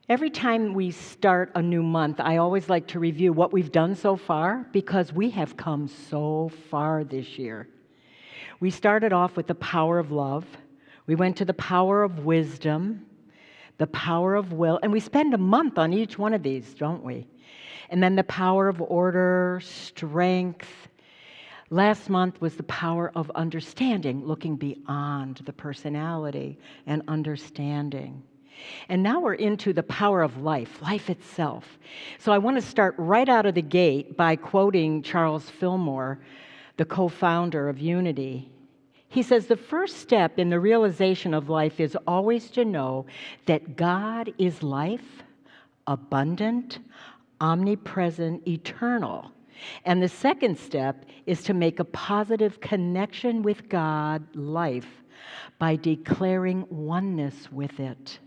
Every time we start a new month, I always like to review what we've done so far because we have come so far this year. We started off with the power of love. We went to the power of wisdom, the power of will, and we spend a month on each one of these, don't we? And then the power of order, strength. Last month was the power of understanding, looking beyond the personality and understanding. And now we're into the power of life, life itself. So I want to start right out of the gate by quoting Charles Fillmore, the co-founder of Unity. He says, the first step in the realization of life is always to know that God is life, abundant, omnipresent, eternal. And the second step is to make a positive connection with God, life, by declaring oneness with it.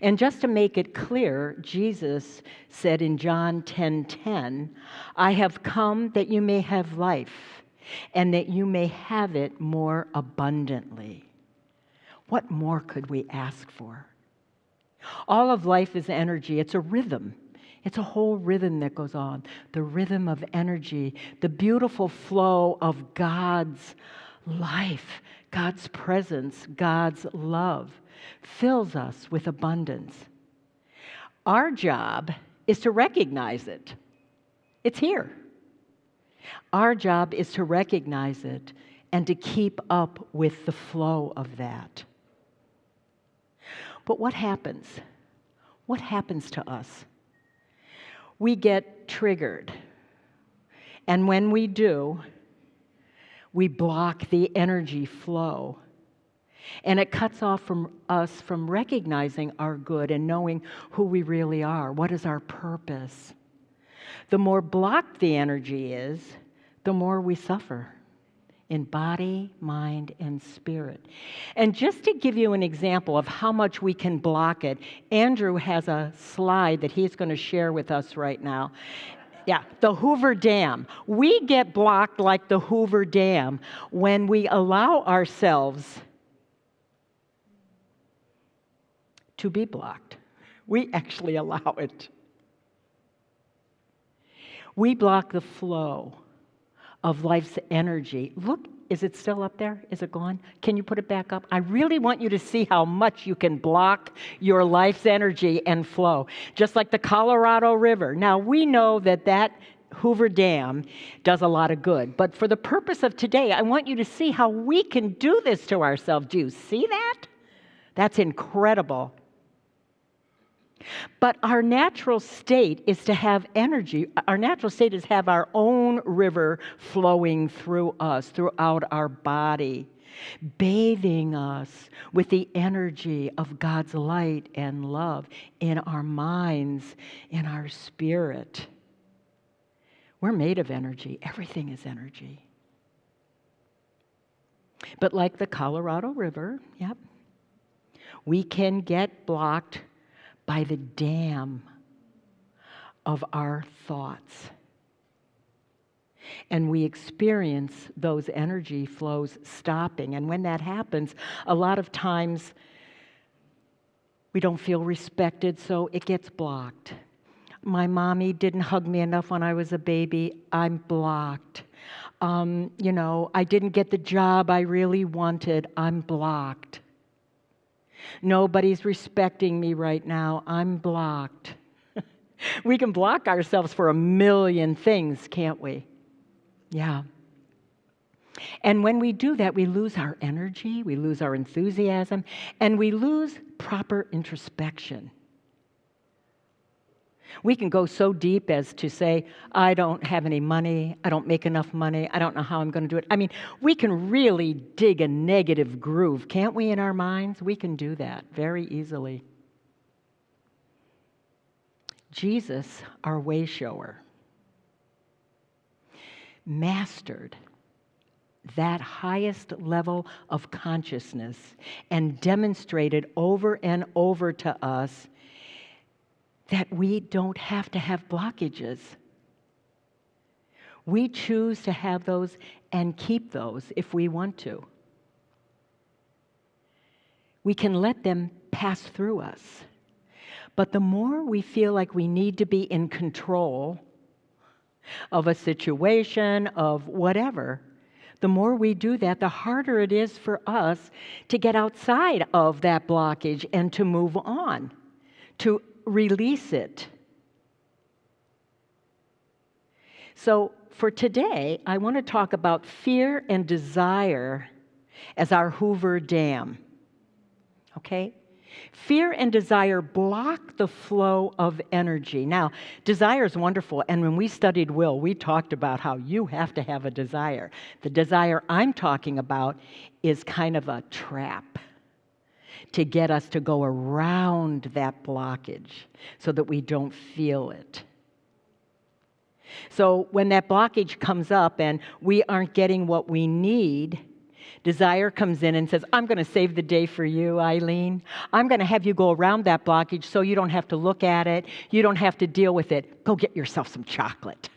And just to make it clear, Jesus said in John 10:10, I have come that you may have life, and that you may have it more abundantly. What more could we ask for? All of life is energy. It's a rhythm. It's a whole rhythm that goes on. The rhythm of energy, the beautiful flow of God's life, God's presence, God's love fills us with abundance. Our job is to recognize it. It's here. Our job is to recognize it and to keep up with the flow of that. But what happens? What happens to us? We get triggered. And when we do, we block the energy flow. And it cuts off from us from recognizing our good and knowing who we really are. What is our purpose? The more blocked the energy is, the more we suffer in body, mind, and spirit. And just to give you an example of how much we can block it, Andrew has a slide that he's going to share with us right now. Yeah, the Hoover Dam. We get blocked like the Hoover Dam when we allow ourselves to be blocked. We actually allow it. We block the flow of life's energy. Look, is it still up there? Is it gone? Can you put it back up? I really want you to see how much you can block your life's energy and flow, just like the Colorado River. Now, we know that Hoover Dam does a lot of good, but for the purpose of today, I want you to see how we can do this to ourselves. Do you see that? That's incredible. But our natural state is to have energy. Our natural state is to have our own river flowing through us, throughout our body, bathing us with the energy of God's light and love in our minds, in our spirit. We're made of energy. Everything is energy. But like the Colorado River, we can get blocked by the dam of our thoughts. And we experience those energy flows stopping. And when that happens, a lot of times we don't feel respected, so it gets blocked. My mommy didn't hug me enough when I was a baby. I'm blocked. I didn't get the job I really wanted. I'm blocked. Nobody's respecting me right now. I'm blocked. We can block ourselves for a million things, can't we? Yeah. And when we do that, we lose our energy, we lose our enthusiasm, and we lose proper introspection. We can go so deep as to say, I don't have any money, I don't make enough money, I don't know how I'm going to do it. I mean, we can really dig a negative groove, can't we, in our minds? We can do that very easily. Jesus, our way shower, mastered that highest level of consciousness and demonstrated over and over to us that we don't have to have blockages. We choose to have those and keep those if we want to. We can let them pass through us. But the more we feel like we need to be in control of a situation, of whatever, the more we do that, the harder it is for us to get outside of that blockage and to move on, to release it. So for today, I want to talk about fear and desire as our Hoover Dam. Okay? Fear and desire block the flow of energy. Now, desire is wonderful, and when we studied will, we talked about how you have to have a desire. The desire I'm talking about is kind of a trap to get us to go around that blockage so that we don't feel it. So when that blockage comes up and we aren't getting what we need, desire comes in and says, I'm going to save the day for you, Eileen. I'm going to have you go around that blockage so you don't have to look at it. You don't have to deal with it. Go get yourself some chocolate.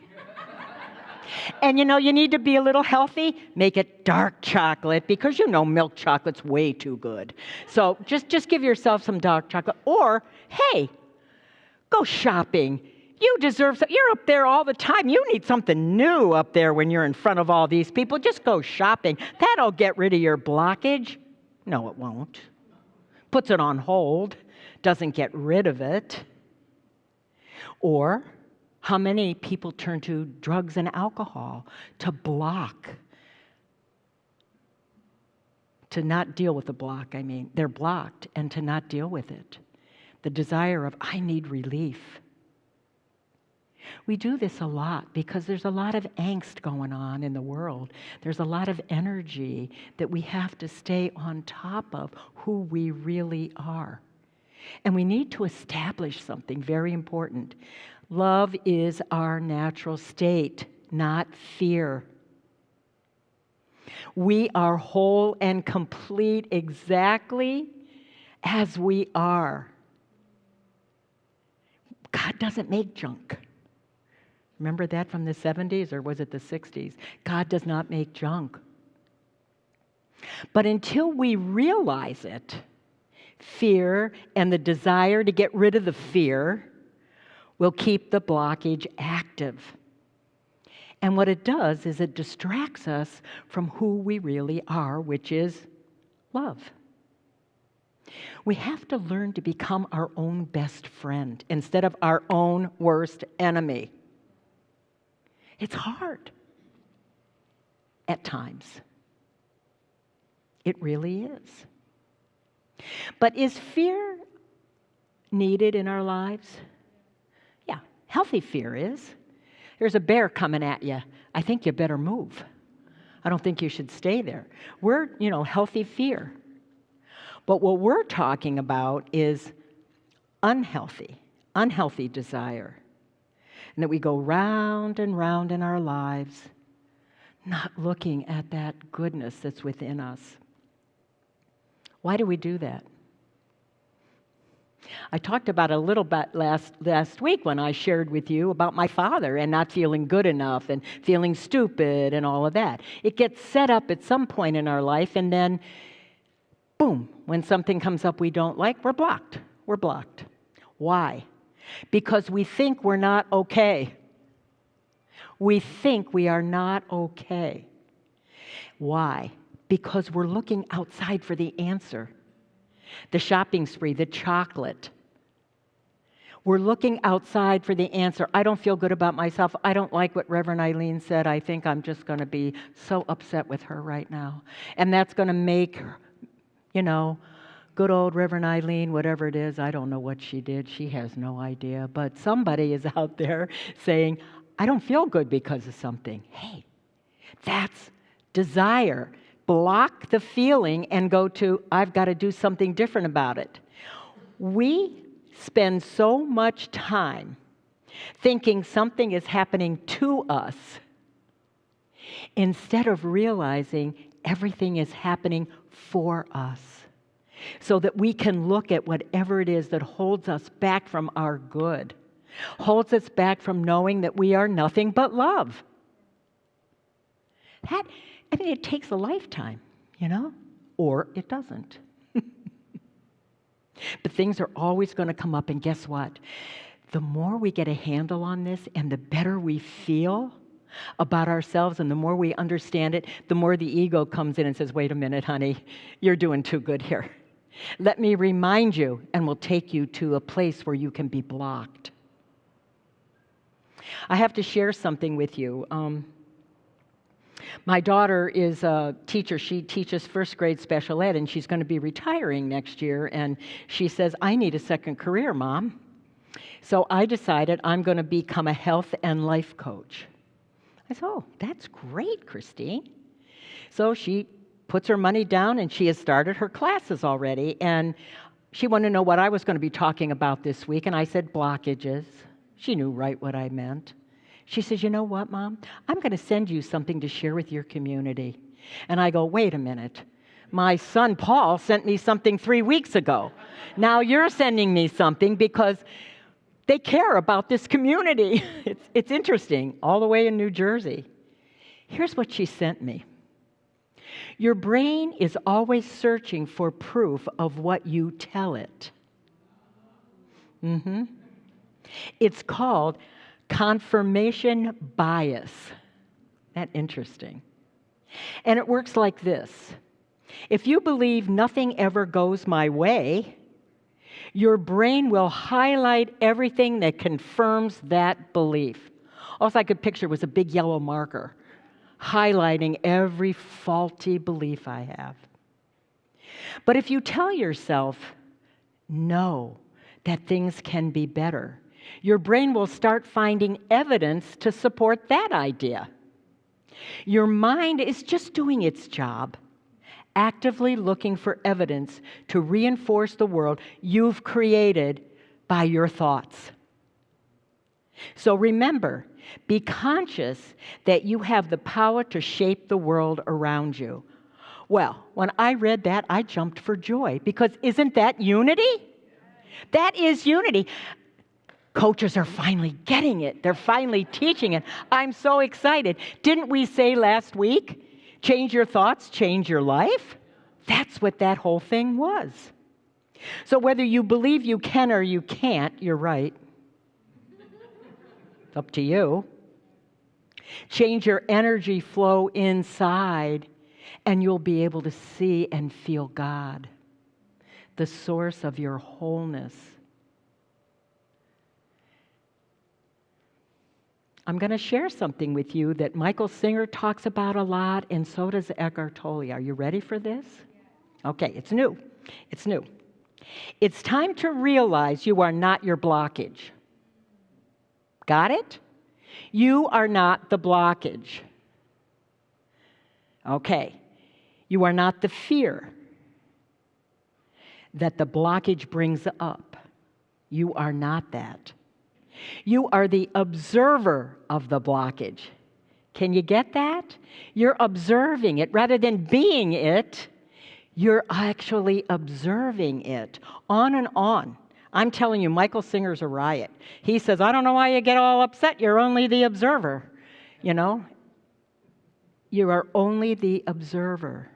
And you need to be a little healthy. Make it dark chocolate because milk chocolate's way too good. So just give yourself some dark chocolate. Or, hey, go shopping. You deserve something. You're up there all the time. You need something new up there when you're in front of all these people. Just go shopping. That'll get rid of your blockage. No, it won't. Puts it on hold. Doesn't get rid of it. Or how many people turn to drugs and alcohol to block, to not deal with the block, They're blocked, and to not deal with it. The desire of, I need relief. We do this a lot because there's a lot of angst going on in the world. There's a lot of energy that we have to stay on top of who we really are. And we need to establish something very important. Love is our natural state, not fear. We are whole and complete exactly as we are. God doesn't make junk. Remember that from the 70s, or was it the 60s? God does not make junk. But until we realize it, fear and the desire to get rid of the fear will keep the blockage active. And what it does is it distracts us from who we really are, which is love. We have to learn to become our own best friend instead of our own worst enemy. It's hard at times. It really is. But is fear needed in our lives? Yeah, healthy fear is. There's a bear coming at you. I think you better move. I don't think you should stay there. We're, healthy fear. But what we're talking about is unhealthy desire. And that we go round and round in our lives, not looking at that goodness that's within us. Why do we do that? I talked about a little bit last week when I shared with you about my father and not feeling good enough and feeling stupid and all of that. It gets set up at some point in our life, and then, boom, when something comes up we don't like, we're blocked. We're blocked. Why? Because we think we're not okay. We think we are not okay. Why? Because we're looking outside for the answer. The shopping spree, the chocolate. We're looking outside for the answer. I don't feel good about myself. I don't like what Reverend Eileen said. I think I'm just going to be so upset with her right now. And that's going to make her, good old Reverend Eileen, whatever it is, I don't know what she did. She has no idea. But somebody is out there saying, I don't feel good because of something. Hey, that's desire. Block the feeling and go to, I've got to do something different about it. We spend so much time thinking something is happening to us instead of realizing everything is happening for us, so that we can look at whatever it is that holds us back from our good, holds us back from knowing that we are nothing but love. It takes a lifetime, or it doesn't. But things are always going to come up, and guess what? The more we get a handle on this and the better we feel about ourselves and the more we understand it, the more the ego comes in and says, wait a minute, honey, you're doing too good here. Let me remind you, and we'll take you to a place where you can be blocked. I have to share something with you. My daughter is a teacher. She teaches first grade special ed, and she's going to be retiring next year. And she says, I need a second career, Mom. So I decided I'm going to become a health and life coach. I said, oh, that's great, Christine. So she puts her money down, and she has started her classes already. And she wanted to know what I was going to be talking about this week. And I said, blockages. She knew right what I meant. She says, you know what, Mom? I'm going to send you something to share with your community. And I go, wait a minute. My son Paul sent me something 3 weeks ago. Now you're sending me something because they care about this community. It's interesting, all the way in New Jersey. Here's what she sent me. Your brain is always searching for proof of what you tell it. It's called confirmation bias. That's interesting. And it works like this. If you believe nothing ever goes my way, your brain will highlight everything that confirms that belief. All I could picture was a big yellow marker highlighting every faulty belief I have. But if you tell yourself, no, that things can be better, your brain will start finding evidence to support that idea. Your mind is just doing its job, actively looking for evidence to reinforce the world you've created by your thoughts. So remember, be conscious that you have the power to shape the world around you. Well, when I read that, I jumped for joy, because isn't that unity? That is unity. Coaches are finally getting it. They're finally teaching it. I'm so excited. Didn't we say last week, change your thoughts, change your life? That's what that whole thing was. So whether you believe you can or you can't, you're right. It's up to you. Change your energy flow inside, and you'll be able to see and feel God, the source of your wholeness. I'm going to share something with you that Michael Singer talks about a lot, and so does Eckhart Tolle. Are you ready for this? Okay, it's new. It's new. It's time to realize you are not your blockage. Got it? You are not the blockage. Okay. You are not the fear that the blockage brings up. You are not that. You are the observer of the blockage. Can you get that? You're observing it. Rather than being it, you're actually observing it. On and on. I'm telling you, Michael Singer's a riot. He says, I don't know why you get all upset. You're only the observer. You know? You are only the observer.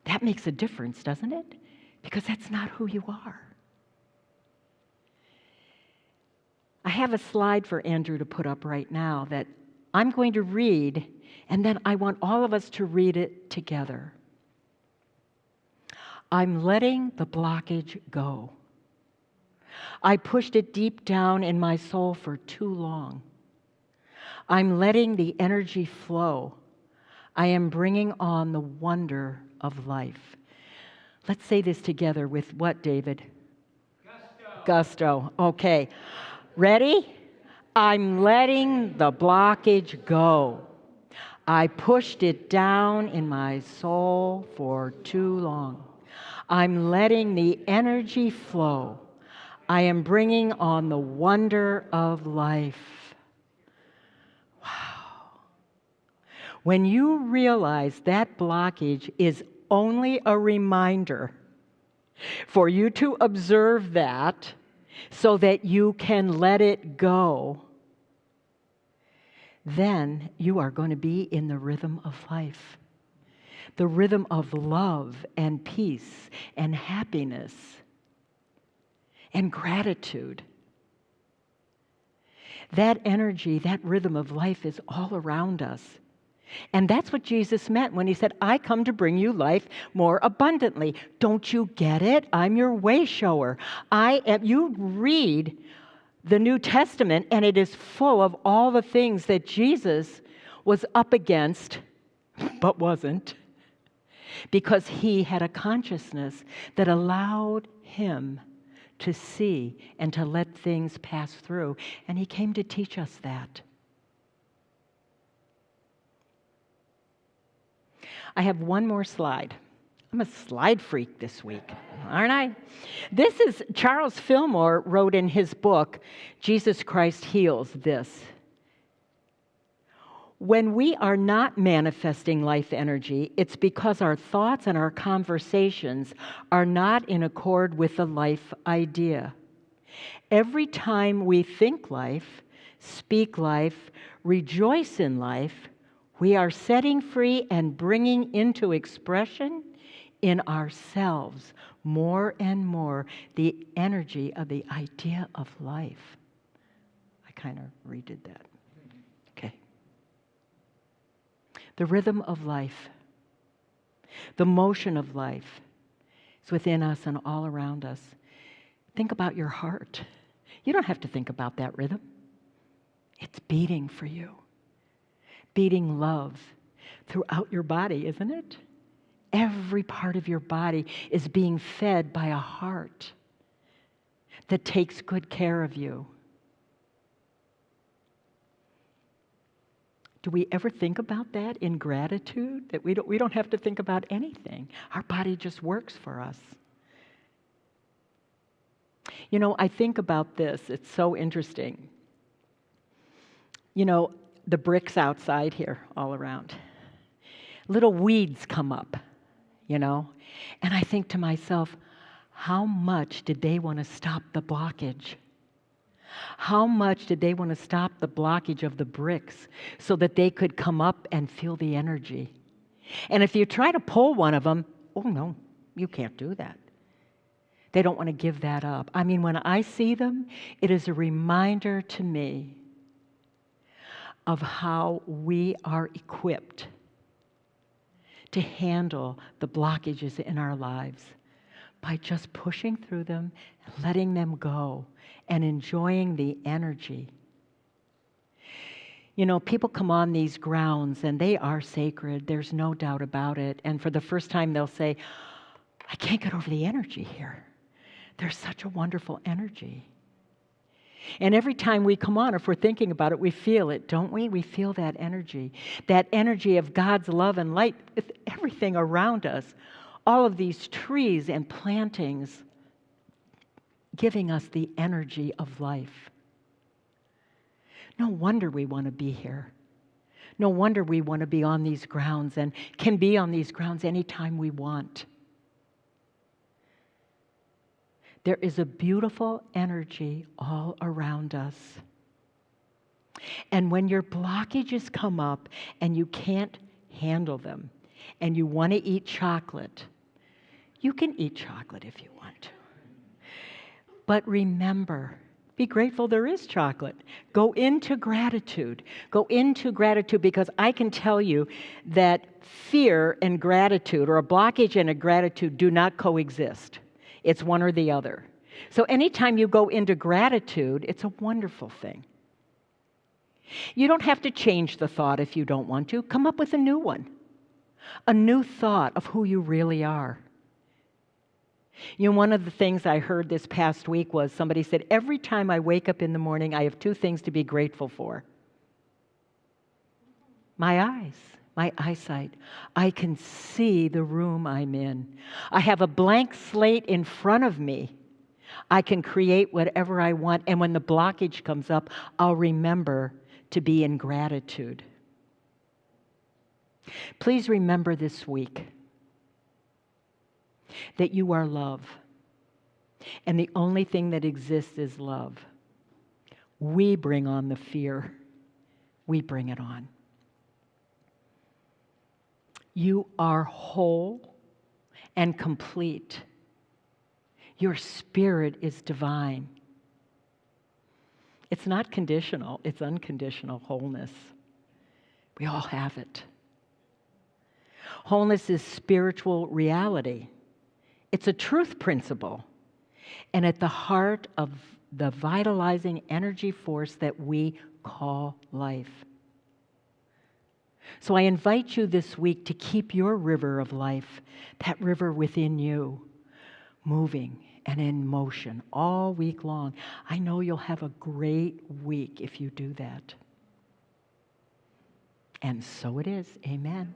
That makes a difference, doesn't it? Because that's not who you are. I have a slide for Andrew to put up right now that I'm going to read, and then I want all of us to read it together. I'm letting the blockage go. I pushed it deep down in my soul for too long. I'm letting the energy flow. I am bringing on the wonder of life. Let's say this together with what, David? Gusto. Gusto. Okay. Ready? I'm letting the blockage go. I pushed it down in my soul for too long. I'm letting the energy flow. I am bringing on the wonder of life. Wow. When you realize that blockage is only a reminder for you to observe that so that you can let it go, then you are going to be in the rhythm of life. the rhythm of love and peace and happiness and gratitude. That energy, that rhythm of life is all around us. And that's what Jesus meant when he said, I come to bring you life more abundantly. Don't you get it? I'm your way shower. You read the New Testament, and it is full of all the things that Jesus was up against, but wasn't, because he had a consciousness that allowed him to see and to let things pass through. And he came to teach us that. I have one more slide. I'm a slide freak this week, aren't I? This is Charles Fillmore wrote in his book, Jesus Christ Heals, this. When we are not manifesting life energy, it's because our thoughts and our conversations are not in accord with the life idea. Every time we think life, speak life, rejoice in life, we are setting free and bringing into expression in ourselves more and more the energy of the idea of life. I kind of redid that. Okay. The rhythm of life, the motion of life is within us and all around us. Think about your heart. You don't have to think about that rhythm. It's beating for you. Beating love throughout your body, isn't it? Every part of your body is being fed by a heart that takes good care of you. Do we ever think about that in gratitude? That we don't have to think about anything. Our body just works for us. You know, I think about this. It's so interesting. You know, the bricks outside here all around. Little weeds come up, you know. And I think to myself, how much did they want to stop the blockage? How much did they want to stop the blockage of the bricks so that they could come up and feel the energy? And if you try to pull one of them, oh no, you can't do that. They don't want to give that up. I mean, when I see them, it is a reminder to me of how we are equipped to handle the blockages in our lives by just pushing through them, letting them go, and enjoying the energy. You know, people come on these grounds and they are sacred. There's no doubt about it. And for the first time, they'll say, I can't get over the energy here. There's such a wonderful energy. And every time we come on, if we're thinking about it, we feel it, don't we? We feel that energy of God's love and light with everything around us. All of these trees and plantings giving us the energy of life. No wonder we want to be here. No wonder we want to be on these grounds and can be on these grounds anytime we want. There is a beautiful energy all around us. And when your blockages come up and you can't handle them and you want to eat chocolate, you can eat chocolate if you want to. But remember, be grateful there is chocolate. Go into gratitude. Go into gratitude, because I can tell you that fear and gratitude, or a blockage and a gratitude, do not coexist. It's one or the other. So anytime you go into gratitude, it's a wonderful thing. You don't have to change the thought if you don't want to. Come up with a new one. A new thought of who you really are. You know, one of the things I heard this past week was somebody said, every time I wake up in the morning, I have two things to be grateful for. My eyes. My eyesight. I can see the room I'm in. I have a blank slate in front of me. I can create whatever I want, and when the blockage comes up, I'll remember to be in gratitude. Please remember this week that you are love, and the only thing that exists is love. We bring on the fear. We bring it on. You are whole and complete. Your spirit is divine. It's not conditional, it's unconditional wholeness. We all have it. Wholeness is spiritual reality. It's a truth principle, and at the heart of the vitalizing energy force that we call life. So I invite you this week to keep your river of life, that river within you, moving and in motion all week long. I know you'll have a great week if you do that. And so it is. Amen.